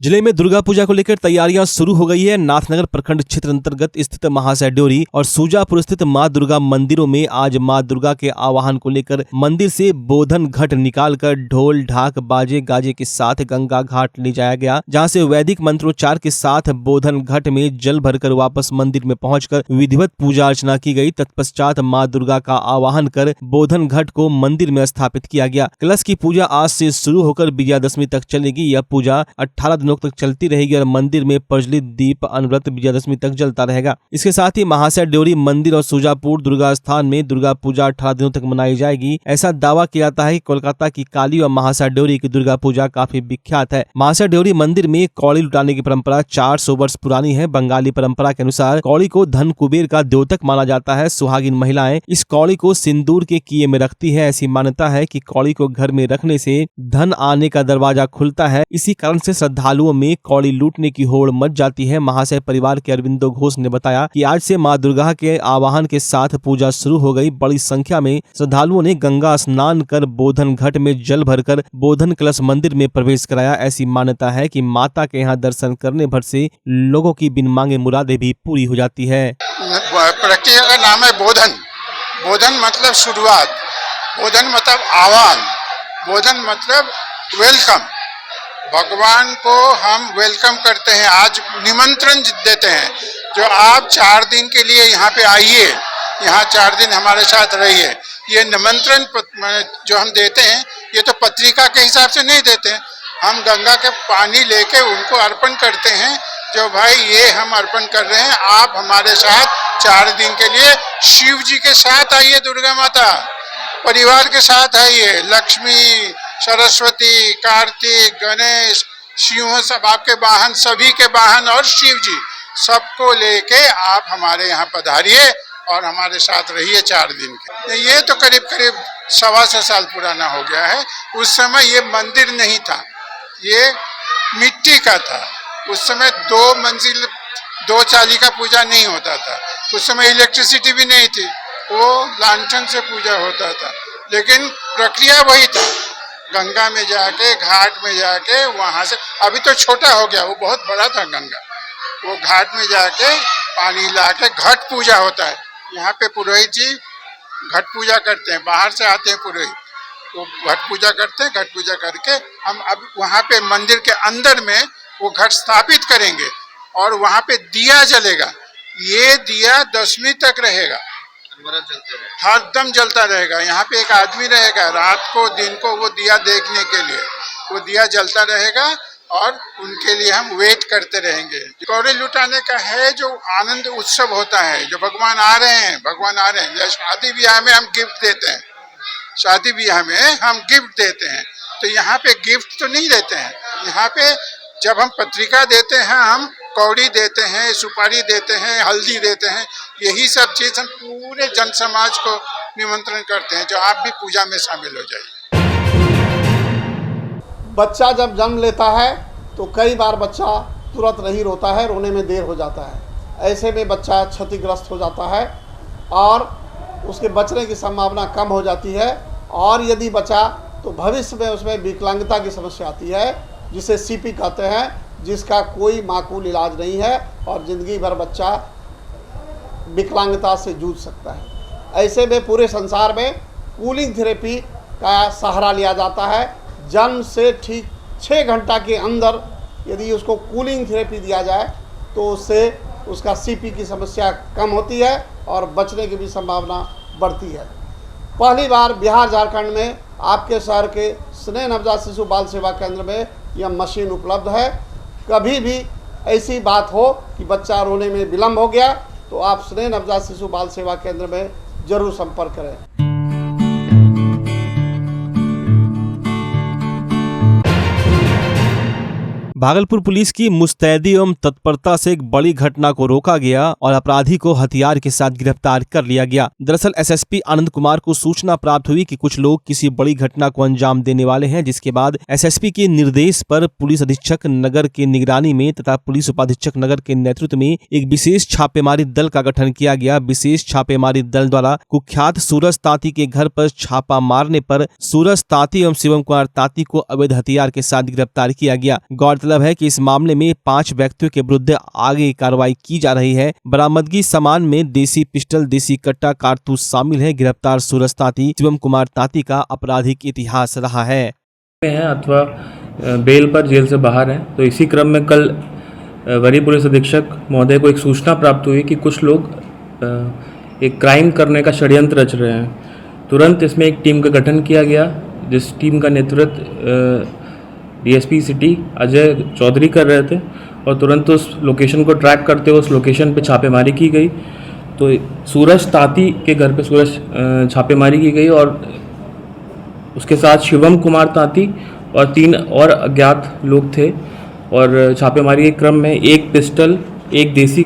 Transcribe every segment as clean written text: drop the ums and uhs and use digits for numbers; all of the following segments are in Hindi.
जिले में दुर्गा पूजा को लेकर तैयारियां शुरू हो गई है। नाथनगर प्रखंड क्षेत्र अंतर्गत स्थित महाशय ड्योरी और सूजापुर स्थित मां दुर्गा मंदिरों में आज मां दुर्गा के आवाहन को लेकर मंदिर से बोधन घट निकालकर ढोल ढाक बाजे गाजे के साथ गंगा घाट ले जाया गया, जहां से वैदिक मंत्रोच्चार के साथ बोधन घट में जल भरकर वापस मंदिर में पहुंचकर विधिवत पूजा अर्चना की गई। तत्पश्चात मां दुर्गा का आवाहन कर बोधन घट को मंदिर में स्थापित किया गया। कलश की पूजा आज से शुरू होकर विजयादशमी तक चलेगी। यह पूजा 18 दिनों तक चलती रहेगी और मंदिर में प्रज्वलित दीप अनवरत विजयादशमी तक जलता रहेगा। इसके साथ ही महाशय ड्योरी मंदिर और सूजापुर दुर्गा स्थान में दुर्गा पूजा 18 दिनों तक मनाई जाएगी। ऐसा दावा किया जाता है कि कोलकाता की काली और महाशय ड्योरी की दुर्गा पूजा काफी विख्यात है। महाशय ड्योरी मंदिर में कौड़ी लुटाने की परंपरा 400 वर्ष पुरानी है। बंगाली परंपरा के अनुसार कौड़ी को धन कुबेर का द्योतक माना जाता है। सुहागिन महिलाएं इस कौड़ी को सिंदूर के किए में रखती है। ऐसी मान्यता है कि कौड़ी को घर में रखने से धन आने का दरवाजा खुलता है। इसी कारण से श्रद्धालुओं में कौड़ी लूटने की होड़ मच जाती है। महाशय परिवार के अरविंदो घोष ने बताया कि आज से मां दुर्गा के आवाहन के साथ पूजा शुरू हो गई। बड़ी संख्या में श्रद्धालुओं ने गंगा स्नान कर बोधन घट में जल भरकर बोधन कलश मंदिर में प्रवेश कराया। ऐसी मान्यता है कि माता के यहाँ दर्शन करने भर से लोगों की बिन मांगे मुरादें भी पूरी हो जाती है। प्रक्रिया का नाम है बोधन। बोधन मतलब शुरुआत, बोधन मतलब आह्वान, बोधन मतलब वेलकम। भगवान को हम वेलकम करते हैं, आज निमंत्रण देते हैं जो आप 4 दिन के लिए यहाँ पे आइए, यहाँ 4 दिन हमारे साथ रहिए। ये निमंत्रण जो हम देते हैं ये तो पत्रिका के हिसाब से नहीं देते हैं, हम गंगा के पानी लेके उनको अर्पण करते हैं जो भाई ये हम अर्पण कर रहे हैं, आप हमारे साथ 4 दिन के लिए शिव जी के साथ आइए, दुर्गा माता परिवार के साथ आइए, लक्ष्मी सरस्वती कार्तिक गणेश शिव सब आपके वाहन, सभी के वाहन और शिव जी सबको लेके आप हमारे यहाँ पधारिए और हमारे साथ रहिए 4 दिन के। ये तो करीब 125 साल पुराना हो गया है। उस समय ये मंदिर नहीं था, ये मिट्टी का था। उस समय 2 मंजिल 2 चाली का पूजा नहीं होता था। उस समय इलेक्ट्रिसिटी भी नहीं थी, वो लांछन से पूजा होता था, लेकिन प्रक्रिया वही था। गंगा में जाके घाट में जाके वहाँ से, अभी तो छोटा हो गया, वो बहुत बड़ा था गंगा, वो घाट में जाके पानी लाके घट पूजा होता है। यहाँ पे पुरोहित जी घट पूजा करते हैं, बाहर से आते हैं पुरोहित, वो घट पूजा करते हैं। घट पूजा करके हम अब वहाँ पे मंदिर के अंदर में वो घट स्थापित करेंगे और वहाँ पे दिया जलेगा। ये दिया 10वीं तक रहेगा, हर दम जलता रहेगा। यहाँ पे एक आदमी रहेगा, रात को दिन को वो दिया देखने के लिए, वो दिया जलता रहेगा और उनके लिए हम वेट करते रहेंगे। कौड़ी लुटाने का है जो आनंद उत्सव होता है, जो भगवान आ रहे हैं, भगवान आ रहे हैं। या शादी ब्याह में हम गिफ्ट देते हैं, शादी ब्याह में हम गिफ्ट देते हैं, तो यहाँ पे गिफ्ट तो नहीं देते हैं। यहाँ पे जब हम पत्रिका देते हैं, हम कौड़ी देते हैं, सुपारी देते हैं, हल्दी देते हैं, यही सब चीज़ हम पूरे जन समाज को निमंत्रण करते हैं जो आप भी पूजा में शामिल हो जाइए। बच्चा जब जन्म लेता है तो कई बार बच्चा तुरंत नहीं रोता है, रोने में देर हो जाता है। ऐसे में बच्चा क्षतिग्रस्त हो जाता है और उसके बचने की संभावना कम हो जाती है। और यदि बचा तो भविष्य में उसमें विकलांगता की समस्या आती है, जिसे सीपी कहते हैं, जिसका कोई माकूल इलाज नहीं है और ज़िंदगी भर बच्चा विकलांगता से जूझ सकता है। ऐसे में पूरे संसार में कूलिंग थेरेपी का सहारा लिया जाता है। जन्म से ठीक 6 घंटा के अंदर यदि उसको कूलिंग थेरेपी दिया जाए तो उससे उसका सीपी की समस्या कम होती है और बचने की भी संभावना बढ़ती है। पहली बार बिहार झारखंड में आपके शहर के स्नेह नवजात शिशु बाल सेवा केंद्र में यह मशीन उपलब्ध है। कभी भी ऐसी बात हो कि बच्चा रोने में विलम्ब हो गया तो आप स्नेह नवजात शिशु बाल सेवा केंद्र में जरूर संपर्क करें। भागलपुर पुलिस की मुस्तैदी एवं तत्परता से एक बड़ी घटना को रोका गया और अपराधी को हथियार के साथ गिरफ्तार कर लिया गया। दरअसल एसएसपी आनंद कुमार को सूचना प्राप्त हुई कि कुछ लोग किसी बड़ी घटना को अंजाम देने वाले हैं, जिसके बाद एसएसपी के निर्देश पर पुलिस अधीक्षक नगर के निगरानी में तथा पुलिस उपाधीक्षक नगर के नेतृत्व में एक विशेष छापेमारी दल का गठन किया गया। विशेष छापेमारी दल द्वारा कुख्यात सूरज तांती के घर पर छापा मारने पर सूरज तांती एवं शिवम कुमार तांती को अवैध हथियार के साथ गिरफ्तार किया गया। गौरतलब गौरतलब है कि इस मामले में 5 व्यक्तियों के विरुद्ध आगे कार्रवाई की जा रही है। बरामदगी सामान में देसी पिस्टल, देसी कट्टा, कारतूस शामिल है। गिरफ्तार सूरज ताती, शिवम कुमार ताती का आपराधिक इतिहास रहा है अथवा बेल पर जेल से बाहर हैं। तो इसी क्रम में कल वरीय पुलिस अधीक्षक महोदय को एक सूचना प्राप्त हुई कि कुछ लोग एक क्राइम करने का षड्यंत्र रच रहे हैं। तुरंत इसमें एक टीम का गठन किया गया, जिस टीम का नेतृत्व डीएसपी सिटी अजय चौधरी कर रहे थे और तुरंत उस लोकेशन को ट्रैक करते हुए उस लोकेशन पे छापेमारी की गई। तो सूरज ताती के घर पे छापेमारी की गई और उसके साथ शिवम कुमार ताती और 3 और अज्ञात लोग थे। और छापेमारी के क्रम में 1 पिस्टल, 1 देसी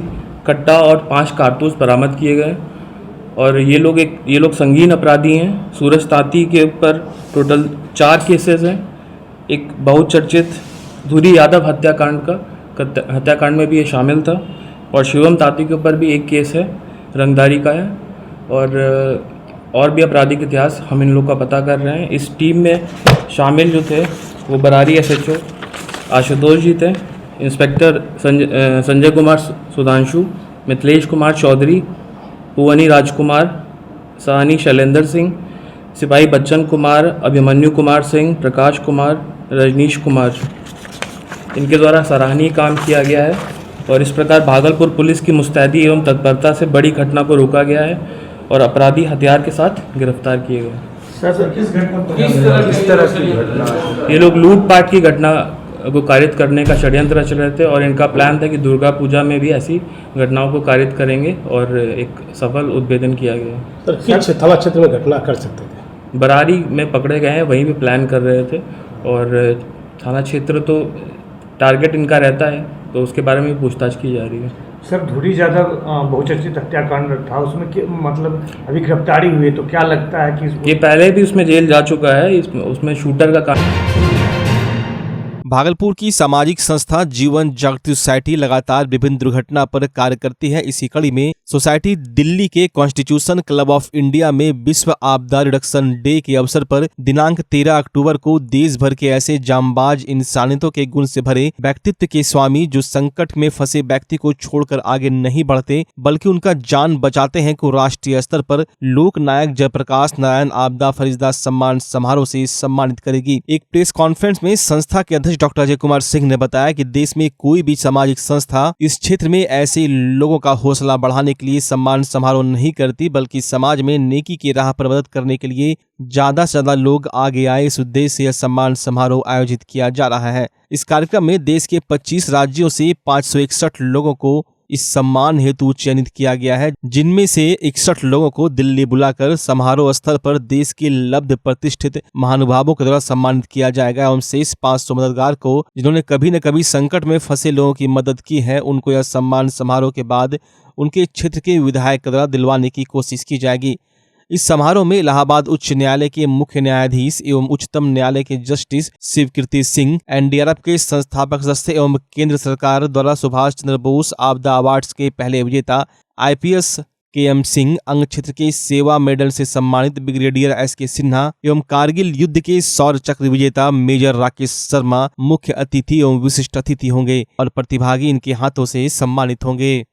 कट्टा और 5 कारतूस बरामद किए गए। और ये लोग संगीन अपराधी हैं। सूरज ताती के ऊपर टोटल 4 केसेस हैं। एक बहुचर्चित धुरी यादव हत्याकांड में भी ये शामिल था और शिवम ताती के ऊपर भी एक केस है, रंगदारी का है। और भी आपराधिक इतिहास हम इन लोग का पता कर रहे हैं। इस टीम में शामिल जो थे वो बरारी SHO आशुतोष जी थे, इंस्पेक्टर संजय कुमार सुधांशु, मिथिलेश कुमार चौधरी, पुवनी राजकुमार, साहनी शैलेंद्र सिंह, सिपाही बच्चन कुमार, अभिमन्यु कुमार सिंह, प्रकाश कुमार, रजनीश कुमार। इनके द्वारा सराहनीय काम किया गया है और इस प्रकार भागलपुर पुलिस की मुस्तैदी एवं तत्परता से बड़ी घटना को रोका गया है और अपराधी हथियार के साथ गिरफ्तार किए गए। सर किस तरह की घटना? ये लोग लूटपाट की घटना को कारित करने का षड्यंत्र रच रहे थे और इनका प्लान था कि दुर्गा पूजा में भी ऐसी घटनाओं को कारित करेंगे और एक सफल उद्भेदन किया गया। सर किस थाना क्षेत्र में घटना कर सकते थे? बरारी में पकड़े गए हैं, वहीं भी प्लान कर रहे थे और थाना क्षेत्र तो टारगेट इनका रहता है, तो उसके बारे में पूछताछ की जा रही है। सर धुरी यादव बहुचर्चित हत्याकांड था, उसमें मतलब अभी गिरफ्तारी हुई है, तो क्या लगता है कि ये पहले भी उसमें जेल जा चुका है, उसमें शूटर का काम। भागलपुर की सामाजिक संस्था जीवन जागृति सोसाइटी लगातार विभिन्न दुर्घटना पर कार्य करती है। इसी कड़ी में सोसाइटी दिल्ली के कॉन्स्टिट्यूशन क्लब ऑफ इंडिया में विश्व आपदा रिडक्शन डे के अवसर पर दिनांक 13 अक्टूबर को देश भर के ऐसे जांबाज, इंसानियतों के गुण से भरे व्यक्तित्व के स्वामी जो संकट में फंसे व्यक्ति को छोड़कर आगे नहीं बढ़ते बल्कि उनका जान बचाते हैं, को राष्ट्रीय स्तर पर लोक नायक जयप्रकाश नारायण आपदा फरिश्ता सम्मान समारोह से सम्मानित करेगी। एक प्रेस कॉन्फ्रेंस में संस्था के अध्यक्ष डॉक्टर अजय कुमार सिंह ने बताया कि देश में कोई भी सामाजिक संस्था इस क्षेत्र में ऐसे लोगों का हौसला बढ़ाने के लिए सम्मान समारोह नहीं करती, बल्कि समाज में नेकी की राह पर मदद करने के लिए ज्यादा से ज्यादा लोग आगे आए, इस उद्देश्य से यह सम्मान समारोह आयोजित किया जा रहा है। इस कार्यक्रम में देश के 25 राज्यों से 561 लोगों को इस सम्मान हेतु चयनित किया गया है, जिनमें से 61 लोगों को दिल्ली बुलाकर समारोह स्थल पर देश के लब्ध प्रतिष्ठित महानुभावों के द्वारा सम्मानित किया जाएगा एवं शेष 500 मददगार को जिन्होंने कभी न कभी संकट में फंसे लोगों की मदद की है, उनको यह सम्मान समारोह के बाद उनके क्षेत्र के विधायक द्वारा दिलवाने की कोशिश की जाएगी। इस समारोह में इलाहाबाद उच्च न्यायालय के मुख्य न्यायाधीश एवं उच्चतम न्यायालय के जस्टिस शिवकीर्ति सिंह, एनडीआरएफ के संस्थापक सदस्य एवं केंद्र सरकार द्वारा सुभाष चंद्र बोस आपदा अवार्ड्स के पहले विजेता IPS KM सिंह, अंग क्षेत्र के सेवा मेडल से सम्मानित ब्रिगेडियर SK सिन्हा एवं कारगिल युद्ध के शौर्य चक्र विजेता मेजर राकेश शर्मा मुख्य अतिथि एवं विशिष्ट अतिथि होंगे और प्रतिभागी इनके हाथों से सम्मानित होंगे।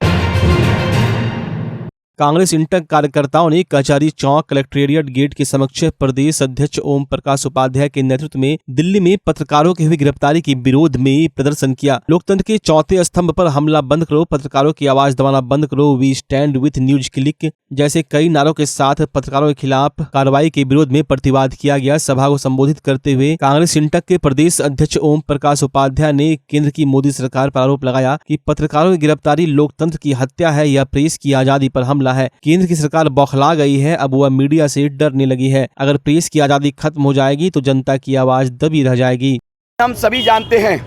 कांग्रेस इंटक कार्यकर्ताओं ने कचहरी चौक कलेक्ट्रेरिएट गेट के समक्ष प्रदेश अध्यक्ष ओम प्रकाश उपाध्याय के नेतृत्व में दिल्ली में पत्रकारों की हुई गिरफ्तारी के विरोध में प्रदर्शन किया। लोकतंत्र के चौथे स्तंभ पर हमला बंद करो, पत्रकारों की आवाज दबाना बंद करो, we stand with NewsClick जैसे कई नारों के साथ पत्रकारों के खिलाफ कार्रवाई के विरोध में प्रतिवाद किया गया। सभा को संबोधित करते हुए कांग्रेस इंटक के प्रदेश अध्यक्ष ओम प्रकाश उपाध्याय ने केंद्र की मोदी सरकार पर आरोप लगाया कि पत्रकारों की गिरफ्तारी लोकतंत्र की हत्या है या प्रेस की आजादी पर हमला है। केंद्र की सरकार बौखला गई है, अब वह मीडिया से डरने लगी है। अगर प्रेस की आजादी खत्म हो जाएगी तो जनता की आवाज दबी रह जाएगी। हम सभी जानते हैं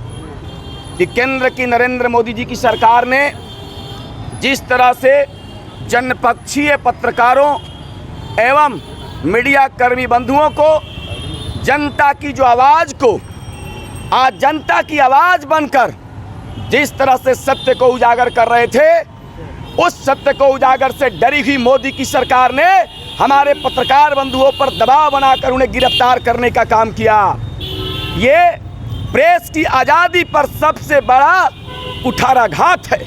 कि केंद्र की नरेंद्र मोदी जी की सरकार ने जिस तरह से जनपक्षीय पत्रकारों एवं मीडिया कर्मी बंधुओं को, जनता की जो आवाज को आज जनता की आवाज बनकर जिस तरह से सत्य को उजागर कर रहे थे, उस सत्य को उजागर से डरी हुई मोदी की सरकार ने हमारे पत्रकार बंधुओं पर दबाव बनाकर उन्हें गिरफ्तार करने का काम किया। ये प्रेस की आज़ादी पर सबसे बड़ा कुठाराघात है।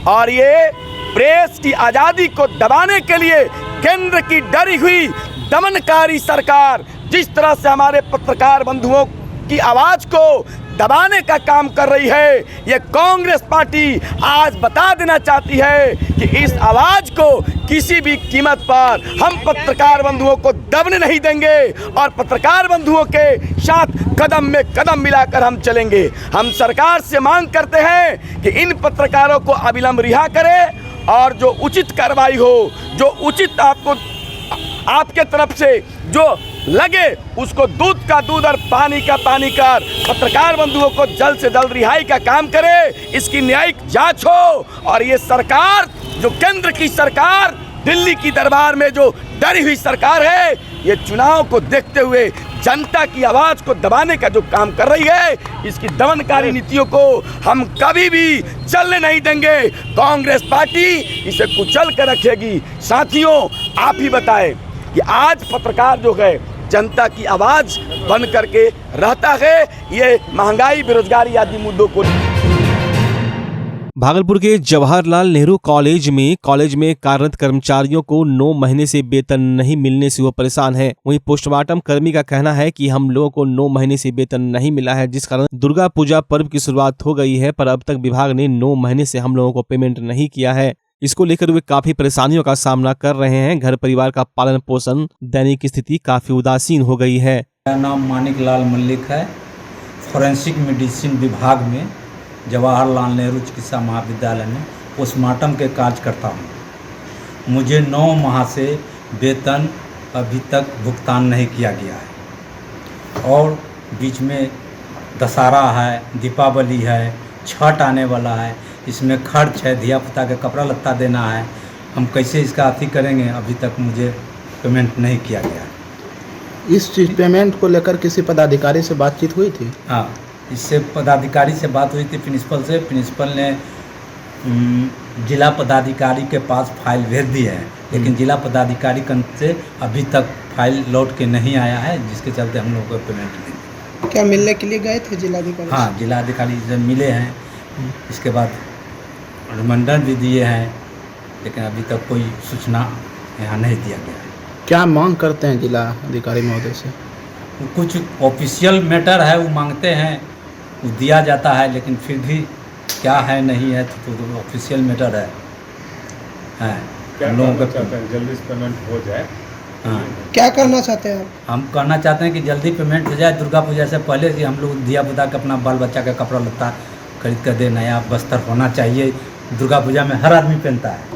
और ये प्रेस की आज़ादी को दबाने के लिए केंद्र की डरी हुई दमनकारी सरकार जिस तरह से हमारे पत्रकार बंधुओं की आवाज़ को दबाने का काम कर रही है, ये कांग्रेस पार्टी आज बता देना चाहती है कि इस आवाज़ को किसी भी कीमत पर हम पत्रकार बंधुओं को दबने नहीं देंगे और पत्रकार बंधुओं के साथ कदम में कदम मिलाकर हम चलेंगे। हम सरकार से मांग करते हैं कि इन पत्रकारों को अविलंब रिहा करें और जो उचित कार्रवाई हो, जो उचित आपके तरफ से जो लगे उसको दूध का दूध और पानी का पानी कर पत्रकार बंधुओं को जल्द से जल्द रिहाई का काम करे, इसकी न्यायिक जांच हो। और ये सरकार जो केंद्र की सरकार, दिल्ली की दरबार में जो डरी हुई सरकार है, ये चुनाव को देखते हुए जनता की आवाज़ को दबाने का जो काम कर रही है, इसकी दमनकारी नीतियों को हम कभी भी चलने नहीं देंगे। कांग्रेस पार्टी इसे कुचल कर रखेगी। साथियों, आप ही बताएं कि आज पत्रकार जो है जनता की आवाज़ बन करके रहता है, ये महंगाई, बेरोजगारी आदि मुद्दों को। भागलपुर के जवाहरलाल नेहरू कॉलेज में कार्यरत कर्मचारियों को 9 महीने से वेतन नहीं मिलने से वो परेशान है। वहीं पोस्टमार्टम कर्मी का कहना है कि हम लोगों को 9 महीने से वेतन नहीं मिला है, जिस कारण दुर्गा पूजा पर्व की शुरुआत हो गई है, पर अब तक विभाग ने 9 महीने से हम लोगों को पेमेंट नहीं किया है। इसको लेकर वे काफी परेशानियों का सामना कर रहे हैं। घर परिवार का पालन पोषण, दैनिक स्थिति काफी उदासीन हो गई है। मेरा नाम मानिक लाल मल्लिक है। फॉरेंसिक मेडिसिन विभाग में जवाहरलाल नेहरू चिकित्सा महाविद्यालय में पोस्टमार्टम के कार्य करता हूँ। मुझे 9 माह से वेतन अभी तक भुगतान नहीं किया गया है और बीच में दशहरा है, दीपावली है, छठ आने वाला है, इसमें खर्च है, धिया पुता के कपड़ा लत्ता देना है। हम कैसे इसका अति करेंगे? अभी तक मुझे पेमेंट नहीं किया गया। इस चीज़ पेमेंट को लेकर किसी पदाधिकारी से बातचीत हुई थी? हाँ, इससे पदाधिकारी से बात हुई थी, प्रिंसिपल से। प्रिंसिपल ने जिला पदाधिकारी के पास फाइल भेज दी है, लेकिन जिला पदाधिकारी से अभी तक फाइल लौट के नहीं आया है, जिसके चलते हम लोग को पेमेंट नहीं। क्या मिलने के लिए गए थे जिलाधिकारी? हाँ, जिलाधिकारी से मिले हैं, इसके बाद अनुमंडल भी दिए हैं, लेकिन अभी तक कोई सूचना यहाँ नहीं दिया गया है। क्या मांग करते हैं जिला अधिकारी महोदय से? कुछ ऑफिशियल मैटर है वो मांगते हैं, वो दिया जाता है, लेकिन फिर भी क्या है नहीं है तो ऑफिशियल मैटर है। हम लोगों का जल्दी पेमेंट हो जाए। हाँ, क्या करना चाहते हैं आप? हम कहना चाहते हैं कि जल्दी पेमेंट हो जाए, दुर्गा पूजा से पहले कि हम लोग दिया बुता के अपना बाल बच्चा का कपड़ा लत्ता खरीद कर दे। नया बस्तर होना चाहिए, दुर्गा पूजा में हर आदमी पहनता है।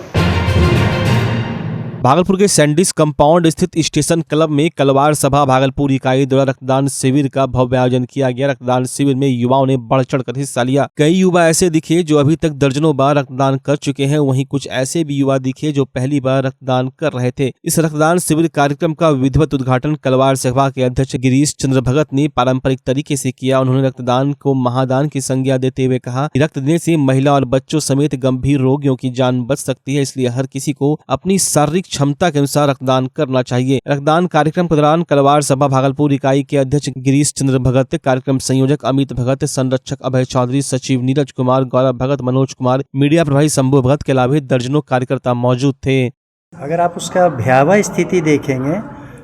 भागलपुर के सैंडिस कंपाउंड स्थित स्टेशन क्लब में कलवार सभा भागलपुर इकाई द्वारा रक्तदान शिविर का भव्य आयोजन किया गया। रक्तदान शिविर में युवाओं ने बढ़ चढ़कर हिस्सा लिया। कई युवा ऐसे दिखे जो अभी तक दर्जनों बार रक्तदान कर चुके हैं, वहीं कुछ ऐसे भी युवा दिखे जो पहली बार रक्तदान कर रहे थे। इस रक्तदान शिविर कार्यक्रम का विधिवत उद्घाटन कलवार सभा के अध्यक्ष गिरीश चंद्र भगत ने पारंपरिक तरीके से किया। उन्होंने रक्तदान को महादान की संज्ञा देते हुए कहा कि रक्त देने से महिला और बच्चों समेत गंभीर रोगियों की जान बच सकती है, इसलिए हर किसी को अपनी शारीरिक क्षमता के अनुसार रक्तदान करना चाहिए। रक्तदान कार्यक्रम के दौरान कलवार सभा भागलपुर इकाई के अध्यक्ष गिरीश चंद्र भगत, कार्यक्रम संयोजक अमित भगत, संरक्षक अभय चौधरी, सचिव नीरज कुमार, गौरव भगत, मनोज कुमार, मीडिया प्रभारी शंभू भगत के अलावा दर्जनों कार्यकर्ता मौजूद थे। अगर आप उसका भयावह स्थिति देखेंगे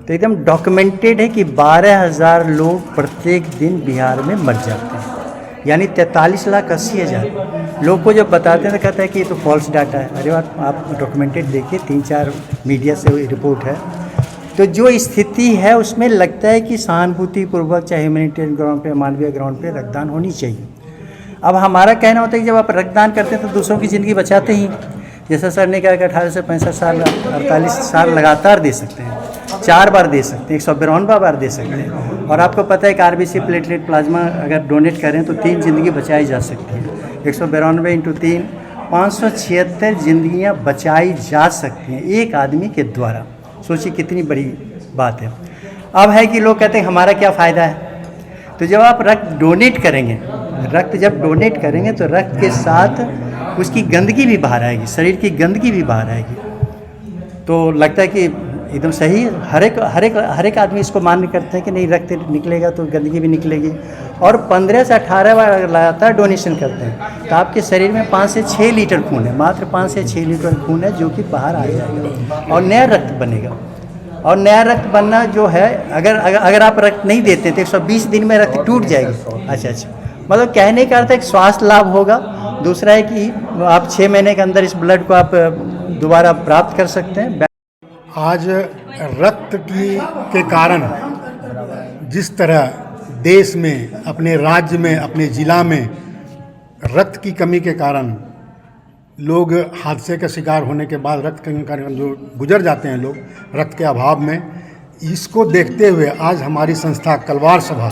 तो एकदम डॉक्यूमेंटेड है कि 12,000 लोग प्रत्येक दिन बिहार में मर जाते हैं, यानी 43,80,000 लोग को जब बताते हैं तो कहते हैं कि ये तो फॉल्स डाटा है। अरे आप डॉक्यूमेंटेड देखिए, 3-4 मीडिया से रिपोर्ट है। तो जो स्थिति है उसमें लगता है कि सहानुभूतिपूर्वक, चाहे ह्यूमैनिटेरियन ग्राउंड पे, मानवीय ग्राउंड पे रक्तदान होनी चाहिए। अब हमारा कहना होता है कि जब आप रक्तदान करते हैं तो दूसरों की ज़िंदगी बचाते ही। जैसा सर ने कहा कि 18 से 65 साल, 48 साल लगातार दे सकते हैं, 4 बार दे सकते हैं, 152 बार दे सकते हैं। और आपको पता है कि RBC प्लेटलेट प्लाज्मा अगर डोनेट करें तो 3 ज़िंदगी बचाई जा सकती है। 152 × 3 576 ज़िंदगियाँ बचाई जा सकती हैं एक आदमी के द्वारा। सोचिए कितनी बड़ी बात है। अब है कि लोग कहते हैं हमारा क्या फ़ायदा है। तो जब आप रक्त डोनेट करेंगे, रक्त जब डोनेट करेंगे तो रक्त के साथ उसकी गंदगी भी बाहर आएगी, शरीर की गंदगी भी बाहर आएगी। तो लगता है कि एकदम सही है। हर एक आदमी इसको मान्य करते हैं कि नहीं, रक्त निकलेगा तो गंदगी भी निकलेगी। और 15 से 18 बार अगर लगातार डोनेशन करते हैं तो आपके शरीर में 5 से 6 लीटर खून है, मात्र 5 से 6 लीटर खून है जो कि बाहर आ जाएगा और नया रक्त बनेगा। और नया रक्त बनना जो है, अगर आप रक्त नहीं देते तो 120 दिन में रक्त टूट जाएगी। अच्छा, मतलब कहने का अर्थ है कि स्वास्थ्य लाभ होगा। दूसरा है कि आप 6 महीने के अंदर इस ब्लड को आप दोबारा प्राप्त कर सकते हैं। आज रक्त के कारण जिस तरह देश में, अपने राज्य में, अपने ज़िला में रक्त की कमी के कारण लोग हादसे का शिकार होने के बाद रक्त के कारण जो गुजर जाते हैं लोग रक्त के अभाव में, इसको देखते हुए आज हमारी संस्था कलवार सभा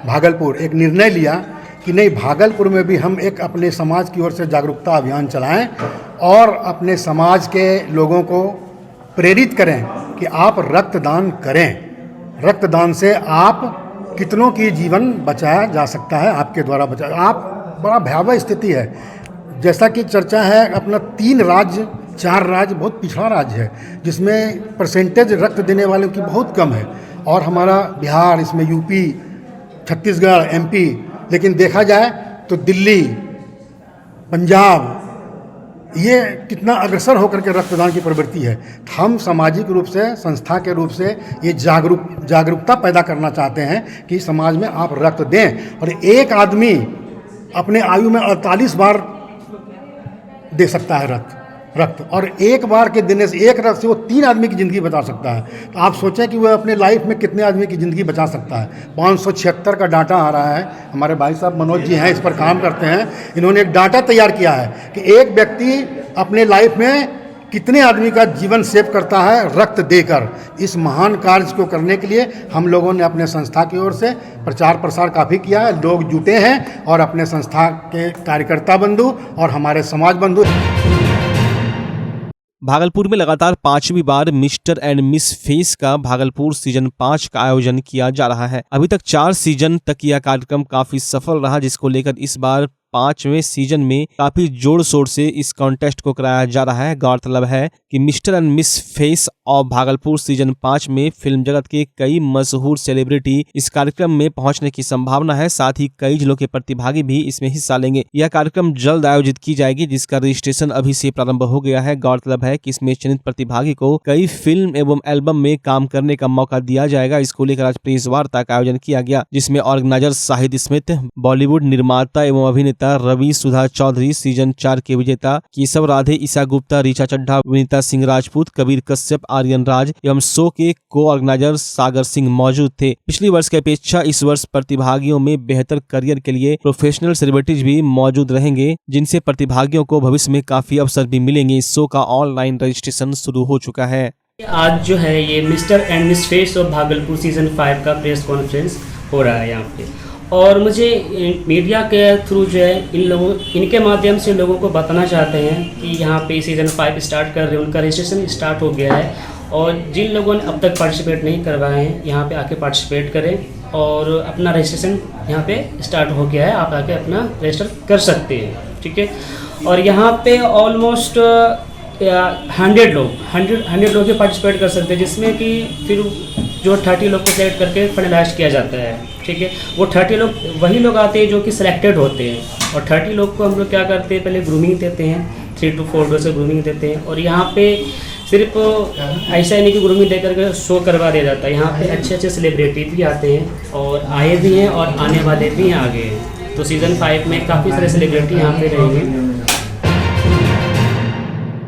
भागलपुर एक निर्णय लिया कि नहीं, भागलपुर में भी हम एक अपने समाज की ओर से जागरूकता अभियान चलाएं और अपने समाज के लोगों को प्रेरित करें कि आप रक्तदान करें। रक्तदान से आप कितनों की जीवन बचाया जा सकता है, आपके द्वारा बचाया। आप बड़ा भयावह स्थिति है, जैसा कि चर्चा है, अपना 3 राज्य 4 राज्य बहुत पिछड़ा राज्य है जिसमें परसेंटेज रक्त देने वालों की बहुत कम है। और हमारा बिहार, इसमें यूपी, छत्तीसगढ़, एमपी, लेकिन देखा जाए तो दिल्ली, पंजाब, ये कितना अग्रसर होकर के रक्तदान की प्रवृत्ति है। हम सामाजिक रूप से, संस्था के रूप से ये जागरूकता पैदा करना चाहते हैं कि समाज में आप रक्त दें। और एक आदमी अपने आयु में 48 बार दे सकता है रक्त, और एक बार के देने से, एक रक्त से वो 3 आदमी की ज़िंदगी बचा सकता है। तो आप सोचें कि वह अपने लाइफ में कितने आदमी की ज़िंदगी बचा सकता है। 576 का डाटा आ रहा है। हमारे भाई साहब मनोज जी हैं, इस पर काम करते हैं। इन्होंने एक डाटा तैयार किया है कि एक व्यक्ति अपने लाइफ में कितने आदमी का जीवन सेव करता है रक्त देकर। इस महान कार्य को करने के लिए हम लोगों ने अपने संस्था की ओर से प्रचार प्रसार काफ़ी किया है। लोग जुटे हैं और अपने संस्था के कार्यकर्ता बंधु और हमारे समाज बंधु। भागलपुर में लगातार 5वीं बार मिस्टर एंड मिस फेस का भागलपुर सीजन 5 का आयोजन किया जा रहा है। अभी तक 4 सीजन तक यह कार्यक्रम काफी सफल रहा, जिसको लेकर इस बार 5वें सीजन में काफी जोर शोर से इस कॉन्टेस्ट को कराया जा रहा है। गौरतलब है कि mister and miss face of Bhagalpur season 5 में फिल्म जगत के कई मशहूर सेलिब्रिटी इस कार्यक्रम में पहुंचने की संभावना है। साथ ही कई जिलों के प्रतिभागी भी इसमें हिस्सा लेंगे। यह कार्यक्रम जल्द आयोजित की जाएगी, जिसका रजिस्ट्रेशन अभी से प्रारंभ हो गया है। गौरतलब है कि इसमें चयनित प्रतिभागी को कई फिल्म एवं एल्बम में काम करने का मौका दिया जाएगा। इसको लेकर आज प्रेस वार्ता का आयोजन किया गया, जिसमें ऑर्गेनाइजर शाहिद स्मिथ, बॉलीवुड निर्माता एवं अभिनेता रवि सुधा चौधरी, सीजन 4 के विजेता केशव राधे, ईशा गुप्ता, ऋचा चड्ढा, विनीता सिंह राजपूत, कबीर कश्यप, आर्यन राज एवं शो के को ऑर्गेनाइजर सागर सिंह मौजूद थे। पिछली वर्ष की अपेक्षा इस वर्ष प्रतिभागियों में बेहतर करियर के लिए प्रोफेशनल सेलिब्रिटीज भी मौजूद रहेंगे, जिनसे प्रतिभागियों को भविष्य में काफी अवसर भी मिलेंगे। इस शो का ऑनलाइन रजिस्ट्रेशन शुरू हो चुका है। आज जो है ये mister and miss face of Bhagalpur season 5 का प्रेस कॉन्फ्रेंस हो रहा है यहाँ पे, और मुझे मीडिया के थ्रू जो है इनके माध्यम से लोगों को बताना चाहते हैं कि यहाँ पे सीज़न 5 स्टार्ट कर रहे हैं, उनका रजिस्ट्रेशन स्टार्ट हो गया है। और जिन लोगों ने अब तक पार्टिसिपेट नहीं करवाए हैं, यहाँ पे आके पार्टिसिपेट करें और अपना रजिस्ट्रेशन यहाँ पे स्टार्ट हो गया है, आप आके अपना रजिस्टर कर सकते हैं, ठीक है। और यहाँ पे ऑलमोस्ट 100 लोग पार्टिसिपेट कर सकते हैं, जिसमें कि फिर जो 30 लोग को सेलेक्ट करके फाइनलाइज किया जाता है, ठीक है। वो 30 लोग वही लोग आते हैं जो कि सिलेक्टेड होते हैं, और 30 लोग को हम लोग क्या करते हैं, पहले ग्रूमिंग देते हैं, 3 to 4 डेज से ग्रूमिंग देते हैं। और यहाँ पे सिर्फ ऐसा ही नहीं कि ग्रूमिंग देकर के शो करवा दिया जाता है, यहाँ पे अच्छे सेलिब्रिटी भी आते हैं और आए भी हैं और आने वाले भी हैं आगे। तो सीज़न 5 में काफ़ी सारे सेलिब्रिटी यहाँ पे रहेंगे